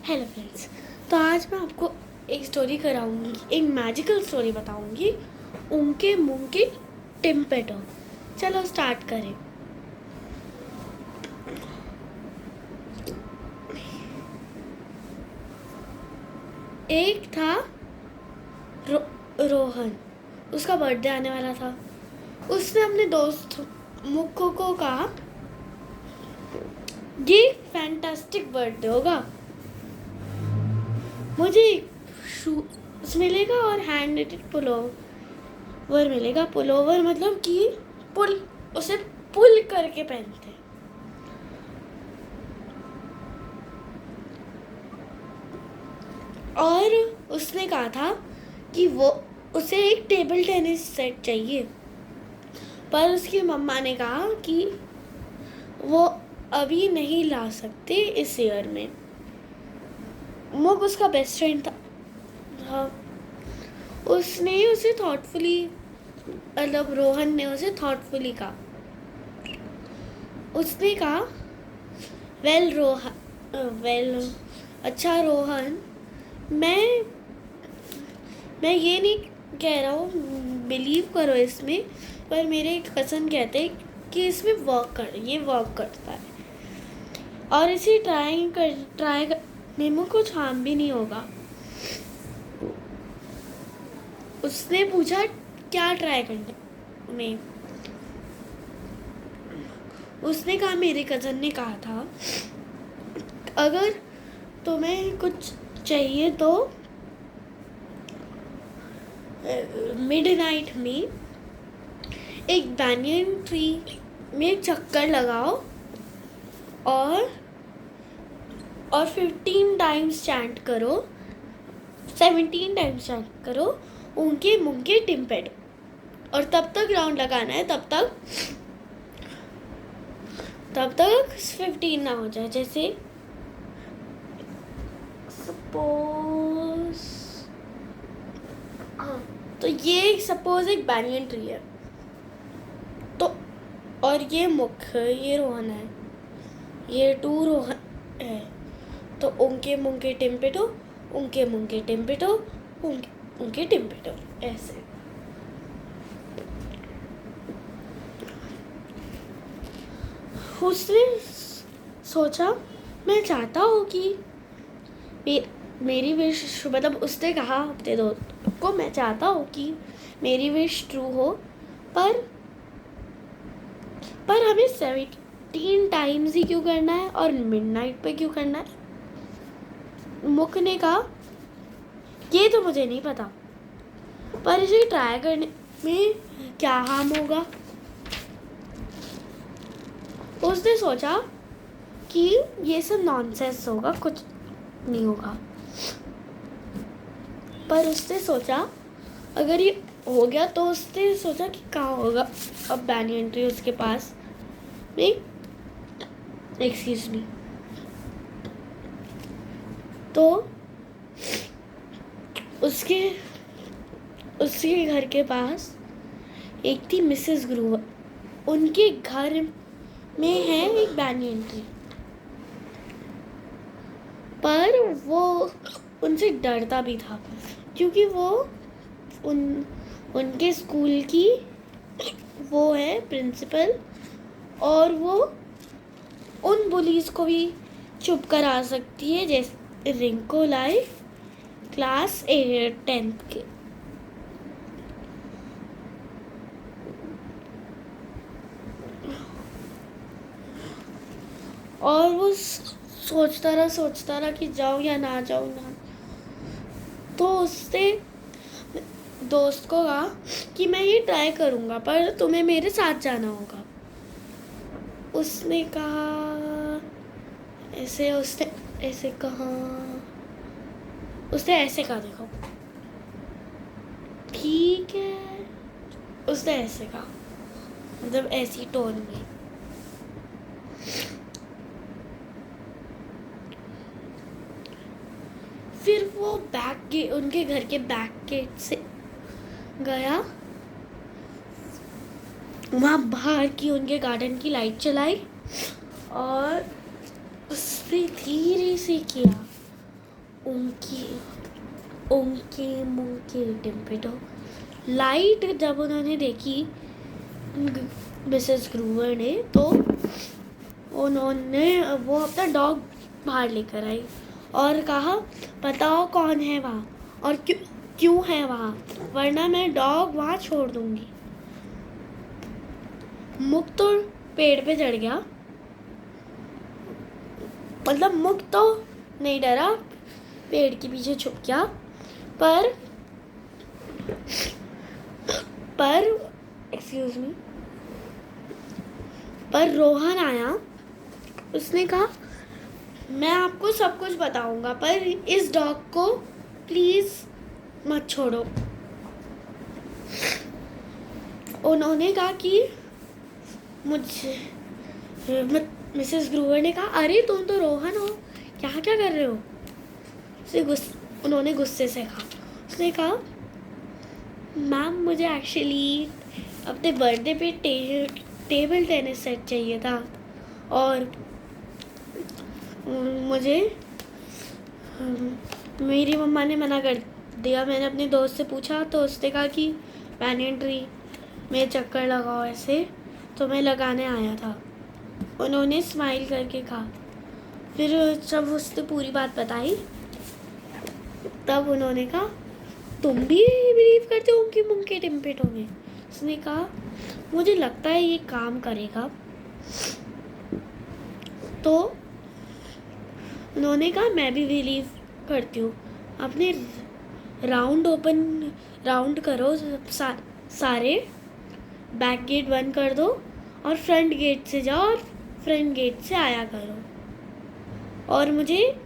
Hello friends. तो आज मैं आपको एक स्टोरी कराऊंगी, एक मैजिकल स्टोरी बताऊंगी, उनके मुंह की टिम्पेटो। चलो स्टार्ट करें। एक था रोहन। उसका बर्थडे आने वाला था। उसने अपने दोस्त मुक्को को कहा ये फैंटास्टिक बर्थडे होगा, मुझे शूज मिलेगा और हैंड निटेड पुलोवर मिलेगा। पुलोवर मतलब कि पुल, उसे पुल करके पहनते हैं। और उसने कहा था कि वो उसे एक टेबल टेनिस सेट चाहिए, पर उसकी मम्मा ने कहा कि वो अभी नहीं ला सकते इस ईयर में। मुग उसका बेस्ट फ्रेंड था। उसने उसे थॉटफुली, मतलब रोहन ने उसे थॉटफुली कहा। उसने कहा वेल अच्छा रोहन, मैं ये नहीं कह रहा हूँ, बिलीव करो इसमें, पर मेरे कज़न कहते हैं कि इसमें ये वर्क करता है और इसे ट्राई करने में कुछ हार्म भी नहीं होगा। उसने पूछा क्या ट्राई करने में। उसने कहा मेरे कज़न ने कहा था अगर तुम्हें कुछ चाहिए तो मिडनाइट में एक बैनियन ट्री में चक्कर लगाओ और 15 टाइम्स चैंट करो, 17 टाइम्स चैंट करो उनके मुंह के टिम्पेड, और तब तक राउंड लगाना है, तब तक 15 ना हो जाए। जैसे सपोज, हाँ, तो ये सपोज एक बैनियन ट्री है, तो और ये ये रोहन है, ये 2 रोहन है, तो उनके मुंह के टिम्पेटो, उनके मुंह के टिम्पेटो, उनके टिम्पेटो, ऐसे। उसने सोचा मैं चाहता हूँ कि मेरी विश, मतलब उसने कहा अपने दोस्त को, मैं चाहता हूँ कि मेरी विश ट्रू हो, पर हमें 17 टाइम्स ही क्यों करना है और मिडनाइट पे क्यों करना है। मुख ने कहा ये तो मुझे नहीं पता, पर इसे ट्राई करने में क्या हार्म होगा। उसने सोचा कि ये सब नॉनसेंस होगा, कुछ नहीं होगा, पर उसने सोचा अगर ये हो गया तो उसने सोचा कि कहाँ होगा अब बैनियन ट्री उसके पास। नहीं, एक्सक्यूज मी। तो उसके घर के पास एक थी मिसेस ग्रूवर। उनके घर में है एक बैनियन ट्री, पर वो उनसे डरता भी था क्योंकि वो उनके स्कूल की वो है प्रिंसिपल, और वो उन बुलीज को भी चुप करा सकती है, जैसे रिंको लाई क्लास 10th के। और वो सोचता रहा कि जाऊं या ना जाऊं ना। तो उसने दोस्त को कहा कि मैं ये ट्राई करूंगा, पर तुम्हें मेरे साथ जाना होगा। उसने कहा ऐसे, उसने ऐसे कहा, उसने ऐसे कहा, देखो ठीक है, उसने ऐसे कहा, मतलब ऐसी टोन में। फिर वो उनके घर के बैक गेट से गया, वहाँ बाहर की उनके गार्डन की लाइट चलाई और उसने धीरे से किया उनकी उनके मुंह के टिम्पेटो। लाइट जब उन्होंने देखी मिसेस ग्रूवर ने, तो उन्होंने वो अपना डॉग बाहर लेकर आई और कहा, बताओ कौन है वहाँ और क्यों है वहाँ, वरना मैं डॉग वहाँ छोड़ दूँगी। मुक तो पेड़ पे चढ़ गया, मतलब मुक तो नहीं डरा, पेड़ के पीछे छुप गया। पर एक्सक्यूज मी, पर रोहन आया। उसने कहा, मैं आपको सब कुछ बताऊंगा, पर इस डॉग को प्लीज मत छोड़ो। उन्होंने कहा कि मिसेस ग्रूवर ने कहा, अरे तुम तो रोहन हो, क्या कर रहे हो? उन्होंने गुस्से से कहा। उसने कहा, मैम मुझे एक्चुअली अपने बर्थडे पे टेबल टेनिस सेट चाहिए था और मुझे मेरी मम्मा ने मना कर दिया। मैंने अपने दोस्त से पूछा तो उसने कहा कि पैनियन ट्री में चक्कर लगाओ ऐसे, तो मैं लगाने आया था। उन्होंने स्माइल करके कहा। फिर जब उसने पूरी बात बताई तब उन्होंने कहा, तुम भी बिलीव करते हो उनकी मुंह के टिम्पेटो में? उसने कहा, मुझे लगता है ये काम करेगा। तो उन्होंने कहा, मैं भी बिलीव करती हूँ। अपने राउंड करो, सारे बैक गेट बंद कर दो और फ्रंट गेट से जाओ और फ्रंट गेट से आया करो, और मुझे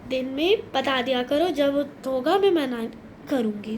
दिन में बता दिया करो, जब होगा मैं मना करूँगी।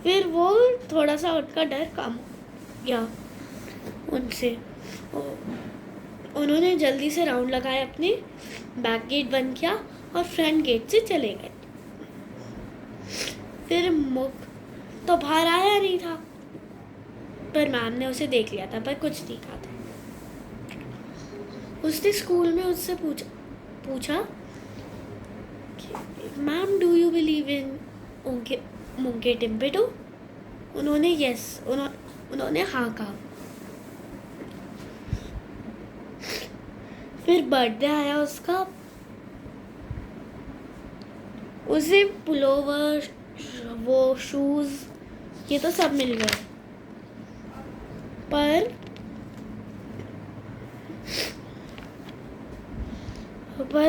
फिर वो थोड़ा सा उनका डर कम गया उनसे। उन्होंने जल्दी से राउंड लगाए, अपने बैक गेट बंद किया और फ्रंट गेट से चले गए। फिर मुक तो बाहर आया नहीं था, पर मैम ने उसे देख लिया था, पर कुछ नहीं कहा था। उसने स्कूल में उससे पूछा ma'am, do you believe in मुंके टिम्पेटो? उन्होंने उन्होंने हाँ कहा। फिर बर्थडे आया उसका, उसे पुलोवर, वो शूज, ये तो सब मिल गए, पर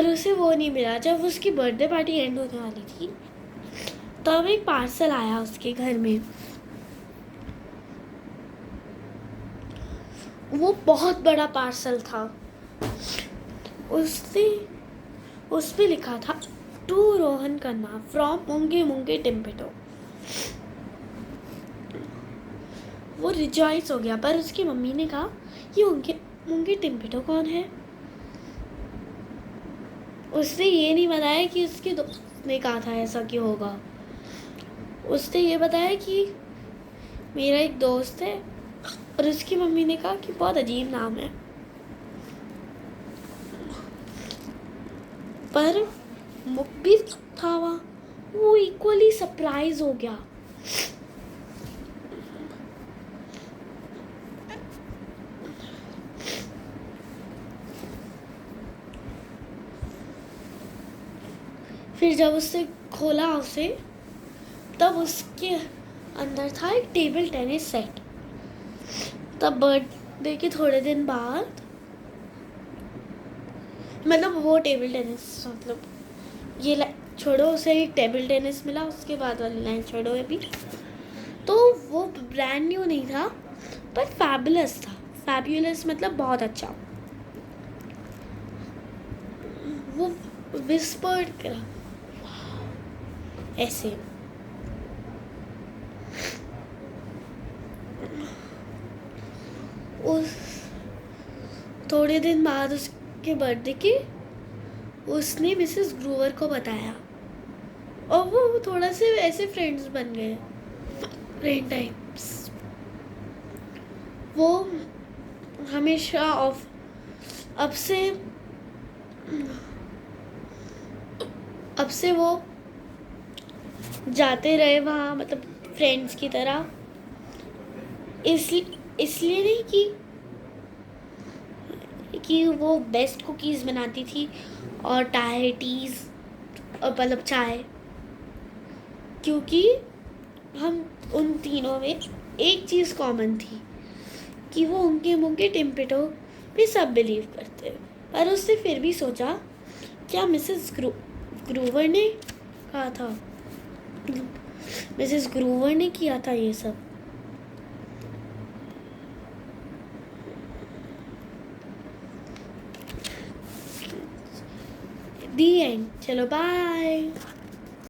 उसे वो नहीं मिला। जब उसकी बर्थडे पार्टी एंड होने वाली थी तब एक पार्सल आया उसके घर में। वो बहुत बड़ा पार्सल था। उस पे लिखा था, टू रोहन खन्ना फ्रॉम मुंगे टिम्पेटो। वो रिजॉइस हो गया, पर उसकी मम्मी ने कहा, ये मुंगे टिम्पेटो कौन है? उसने ये नहीं बताया कि उसके दोस्त ने कहा था ऐसा क्यों होगा। उसने ये बताया कि मेरा एक दोस्त है, और उसकी मम्मी ने कहा कि बहुत अजीब नाम है। पर मुक भी था वहाँ, वो इक्वली सरप्राइज हो गया। फिर जब उसने खोला उसे, तब उसके अंदर था एक टेबल टेनिस सेट। तब बर्थडे के थोड़े दिन बाद, मतलब वो टेबल टेनिस, मतलब ये छोड़ो, उसे एक टेबल टेनिस मिला, उसके बाद वाली लाइन छोड़ो अभी। तो वो ब्रांड न्यू नहीं था, पर फैबुलस था। फैबुलस मतलब बहुत अच्छा। वो विस्पर्ड करा ऐसे। उस थोड़े दिन बाद उसके बर्थडे के उसने मिसेस ग्रूवर को बताया, और वो थोड़ा से ऐसे फ्रेंड्स बन गए, फ्रेंड टाइप्स। वो हमेशा अब से अब से वो जाते रहे वहाँ, मतलब फ्रेंड्स की तरह। इसलिए नहीं कि वो बेस्ट कुकीज़ बनाती थी और टीज़ और मतलब चाय, क्योंकि हम उन तीनों में एक चीज़ कॉमन थी कि वो उनके मुँह के टिम्पटों पे सब बिलीव करते। पर उसने फिर भी सोचा, क्या मिसेस ग्रूवर ने कहा था, मिसेस ग्रूवर ने किया था ये सब। दी एंड। चलो बाय।